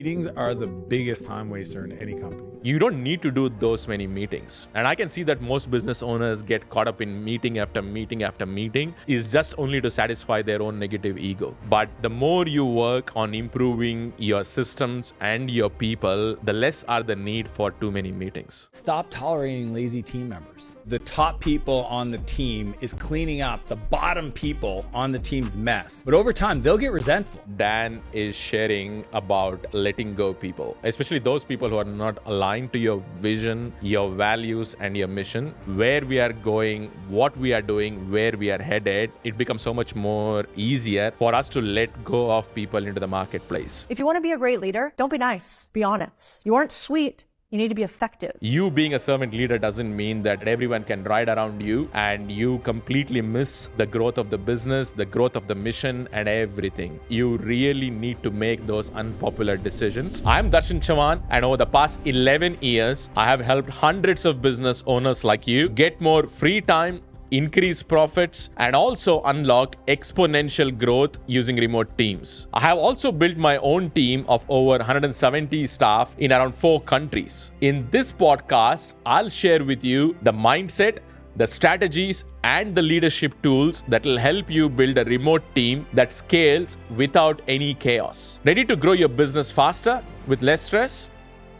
Meetings are the biggest time waster in any company. You don't need to do those many meetings. And I can see that most business owners get caught up in meeting after meeting after meeting is just only to satisfy their own negative ego. But the more you work on improving your systems and your people, the less are the need for too many meetings. Stop tolerating lazy team members. The top people on the team is cleaning up the bottom people on the team's mess. But over time, they'll get resentful. Dan is sharing about letting go people, especially those people who are not aligned to your vision, your values, and your mission, where we are going, what we are doing, where we are headed. It becomes so much more easier for us to let go of people into the marketplace. If you want to be a great leader, don't be nice, be honest. You aren't sweet. You need to be effective. You being a servant leader doesn't mean that everyone can ride around you and you completely miss the growth of the business, the growth of the mission, and everything. You really need to make those unpopular decisions. I'm Darshan Chavan, and over the past 11 years, I have helped hundreds of business owners like you get more free time, increase profits, and also unlock exponential growth using remote teams. I have also built my own team of over 170 staff in around 4 countries. In this podcast, I'll share with you the mindset, the strategies, and the leadership tools that will help you build a remote team that scales without any chaos. Ready to grow your business faster with less stress?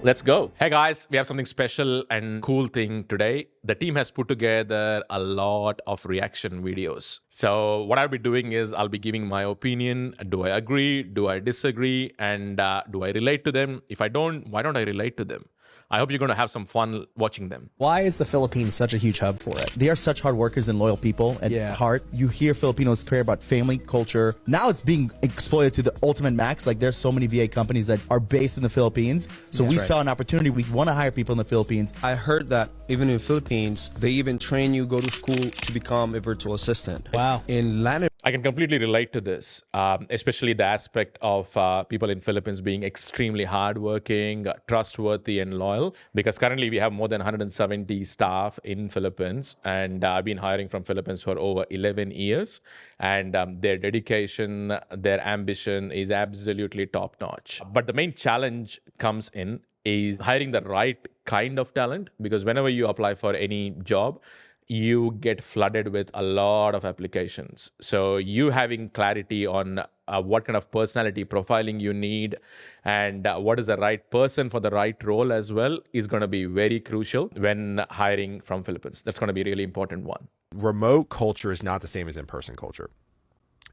Let's go. Hey guys, we have something special and cool thing today. The team has put together a lot of reaction videos. So what I'll be doing is I'll be giving my opinion. Do I agree? Do I disagree? And do I relate to them? If I don't, why don't I relate to them? I hope you're going to have some fun watching them. Why is the Philippines such a huge hub for it? They are such hard workers and loyal people at heart. You hear Filipinos care about family, culture. Now it's being exploited to the ultimate max. Like there's so many VA companies that are based in the Philippines. So we saw an opportunity. We want to hire people in the Philippines. I heard that even in the Philippines, they even train you, go to school to become a virtual assistant. Wow. In Latin I can completely relate to this, especially the aspect of people in Philippines being extremely hardworking, trustworthy, and loyal. Because currently we have more than 170 staff in Philippines, and I've been hiring from Philippines for over 11 years. And their dedication, their ambition is absolutely top notch. But the main challenge comes in is hiring the right kind of talent, because whenever you apply for any job, you get flooded with a lot of applications. So you having clarity on what kind of personality profiling you need and what is the right person for the right role as well is going to be very crucial when hiring from Philippines. That's going to be a really important one. Remote culture is not the same as in-person culture.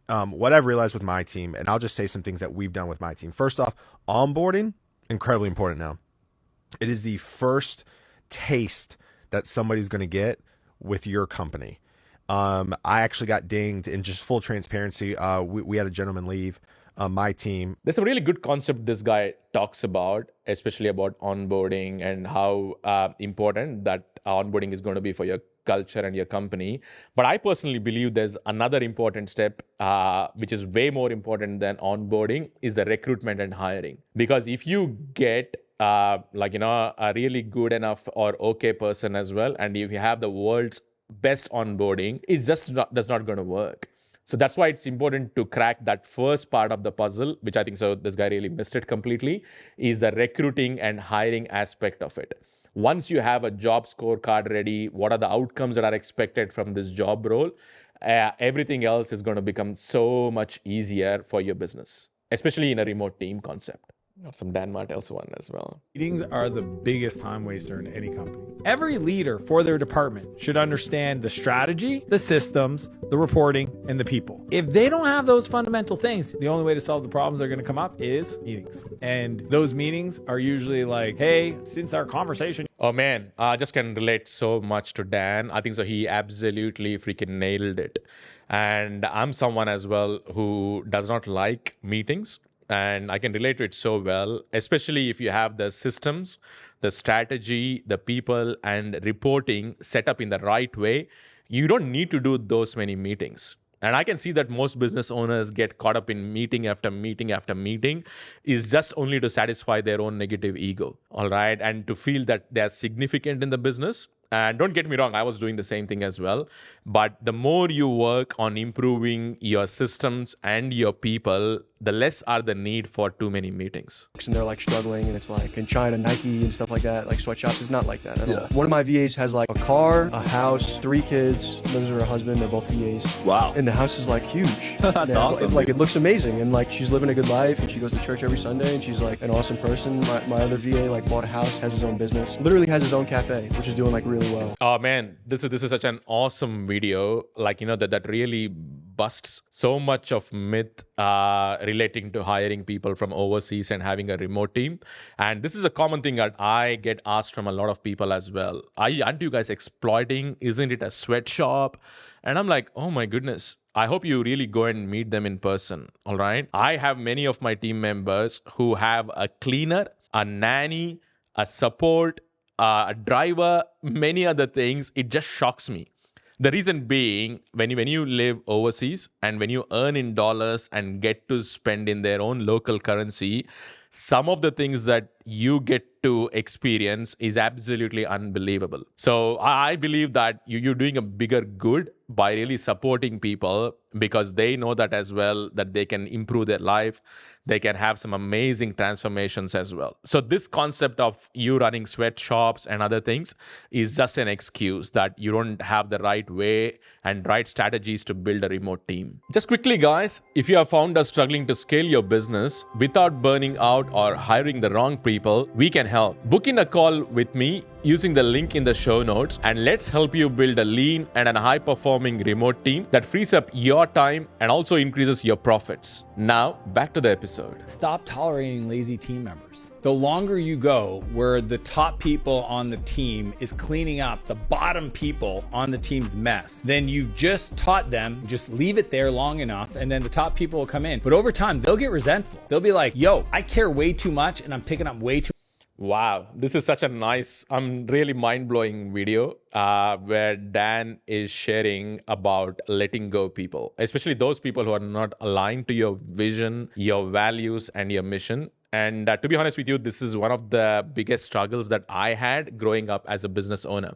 What I've realized with my team, and I'll just say some things that we've done with my team. First off, onboarding, incredibly important now. It is the first taste that somebody's going to get with your company. I actually got dinged in just full transparency. We had a gentleman leave my team. There's a really good concept this guy talks about, especially about onboarding and how important that onboarding is going to be for your culture and your company. But I personally believe there's another important step, which is way more important than onboarding, is the recruitment and hiring. Because if you get a really good enough or okay person as well, and if you have the world's best onboarding, it's just that's not going to work. So that's why it's important to crack that first part of the puzzle, which I think so this guy really missed it completely, is the recruiting and hiring aspect of it. Once you have a job scorecard ready, what are the outcomes that are expected from this job role, everything else is going to become so much easier for your business, especially in a remote team concept. Some Dan Martell's one as well. Meetings are the biggest time waster in any company. Every leader for their department should understand the strategy, the systems, the reporting, and the people. If they don't have those fundamental things, the only way to solve the problems that are going to come up is meetings. And those meetings are usually like, hey, since our conversation. Oh man, I just can relate so much to Dan. I think so he absolutely freaking nailed it. And I'm someone as well who does not like meetings. And I can relate to it so well, especially if you have the systems, the strategy, the people, and reporting set up in the right way. You don't need to do those many meetings. And I can see that most business owners get caught up in meeting after meeting after meeting is just only to satisfy their own negative ego, all right? And to feel that they're significant in the business. And don't get me wrong, I was doing the same thing as well. But the more you work on improving your systems and your people, the less are the need for too many meetings. And they're like struggling, and it's like in China, Nike and stuff like that, like sweatshops is not like that at all. One of my VAs has like a car, a house, 3 kids, lives with her husband, they're both VAs. Wow. And the house is like huge. That's awesome. Like it looks amazing, and like she's living a good life, and she goes to church every Sunday, and she's like an awesome person. My other VA like bought a house, has his own business, literally has his own cafe, which is doing like really well. Oh man, this is such an awesome video. Like, you know, that really busts so much of myth relating to hiring people from overseas and having a remote team. And this is a common thing that I get asked from a lot of people as well. Aren't you guys exploiting? Isn't it a sweatshop? And I'm like, oh my goodness. I hope you really go and meet them in person. All right. I have many of my team members who have a cleaner, a nanny, a support, a driver, many other things. It just shocks me. The reason being, when you live overseas and when you earn in dollars and get to spend in their own local currency, some of the things that you get to experience is absolutely unbelievable. So I believe that you're doing a bigger good by really supporting people, because they know that as well, that they can improve their life. They can have some amazing transformations as well. So this concept of you running sweatshops and other things is just an excuse that you don't have the right way and right strategies to build a remote team. Just quickly, guys, if you have found us struggling to scale your business without burning out or hiring the wrong people, we can help. Book in a call with me using the link in the show notes, and let's help you build a lean and a high-performing remote team that frees up your time and also increases your profits. Now, back to the episode. Stop tolerating lazy team members. The longer you go where the top people on the team is cleaning up the bottom people on the team's mess, then you've just taught them, just leave it there long enough, and then the top people will come in. But over time, they'll get resentful. They'll be like, yo, I care way too much and I'm picking up way too. Wow, this is such a nice, really mind-blowing video where Dan is sharing about letting go people, especially those people who are not aligned to your vision, your values, and your mission. And to be honest with you, this is one of the biggest struggles that I had growing up as a business owner.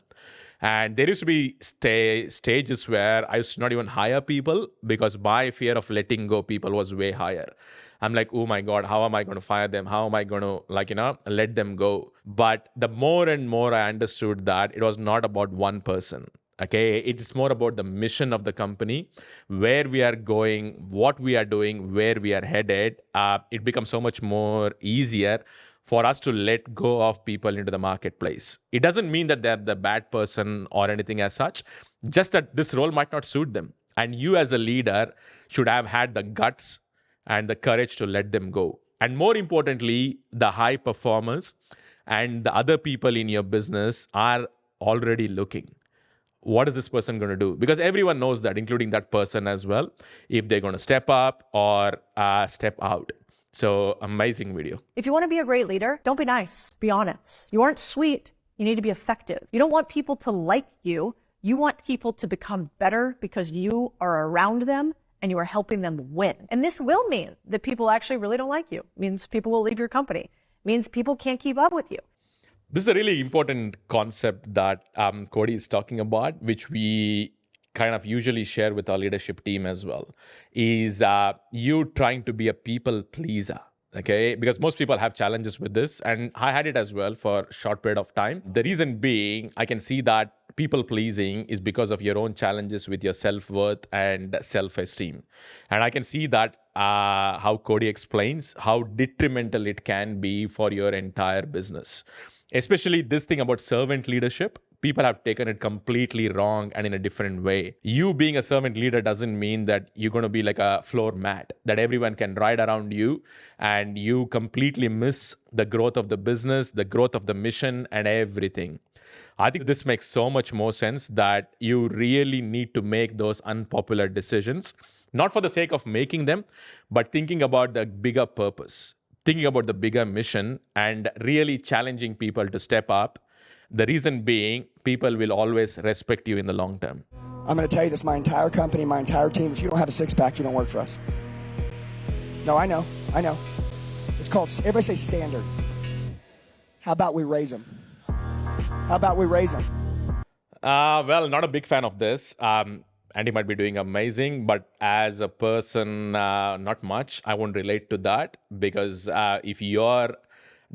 And there used to be stages where I used to not even hire people because my fear of letting go people was way higher. I'm like, oh my God, how am I going to fire them? How am I going to, let them go? But the more and more I understood that it was not about one person. Okay, it's more about the mission of the company, where we are going, what we are doing, where we are headed. It becomes so much more easier for us to let go of people into the marketplace. It doesn't mean that they're the bad person or anything as such, just that this role might not suit them. And you as a leader should have had the guts and the courage to let them go. And more importantly, the high performers and the other people in your business are already looking. What is this person going to do? Because everyone knows that, including that person as well, if they're going to step up or step out. So amazing video. If you want to be a great leader, don't be nice. Be honest. You aren't sweet. You need to be effective. You don't want people to like you. You want people to become better because you are around them and you are helping them win. And this will mean that people actually really don't like you. It means people will leave your company. It means people can't keep up with you. This is a really important concept that Cody is talking about, which we kind of usually share with our leadership team as well, is you trying to be a people pleaser. Okay, because most people have challenges with this, and I had it as well for a short period of time. The reason being, I can see that people pleasing is because of your own challenges with your self-worth and self-esteem. And I can see that how Cody explains how detrimental it can be for your entire business. Especially this thing about servant leadership, people have taken it completely wrong and in a different way. You being a servant leader doesn't mean that you're going to be like a floor mat, that everyone can ride around you and you completely miss the growth of the business, the growth of the mission and everything. I think this makes so much more sense that you really need to make those unpopular decisions, not for the sake of making them, but thinking about the bigger purpose, thinking about the bigger mission and really challenging people to step up. The reason being, people will always respect you in the long term. I'm going to tell you this, my entire company, my entire team, if you don't have a six-pack, you don't work for us. No, I know. It's called, everybody say standard. How about we raise them? How about we raise them? Well, not a big fan of this. and he might be doing amazing, but as a person, not much. I won't relate to that, because if your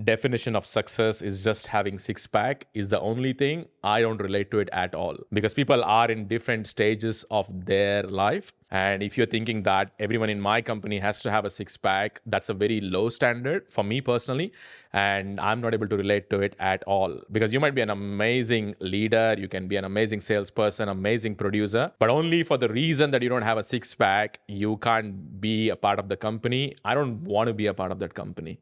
definition of success is just having six-pack is the only thing, I don't relate to it at all, because people are in different stages of their life. And if you're thinking that everyone in my company has to have a six-pack, that's a very low standard for me personally, and I'm not able to relate to it at all. Because you might be an amazing leader, you can be an amazing salesperson, amazing producer, but only for the reason that you don't have a six-pack, you can't be a part of the company. I don't want to be a part of that company.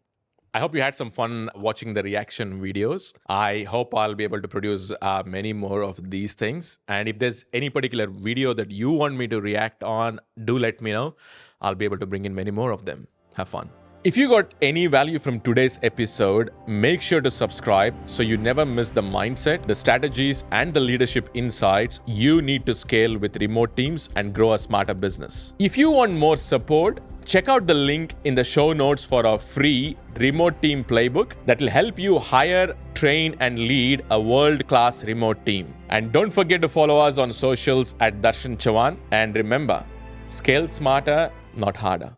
I hope you had some fun watching the reaction videos. I hope I'll be able to produce many more of these things. And if there's any particular video that you want me to react on, do let me know. I'll be able to bring in many more of them. Have fun. If you got any value from today's episode, make sure to subscribe so you never miss the mindset, the strategies, and the leadership insights you need to scale with remote teams and grow a smarter business. If you want more support, check out the link in the show notes for our free remote team playbook that will help you hire, train, and lead a world-class remote team. And don't forget to follow us on socials at Darshan Chavan. And remember, scale smarter, not harder.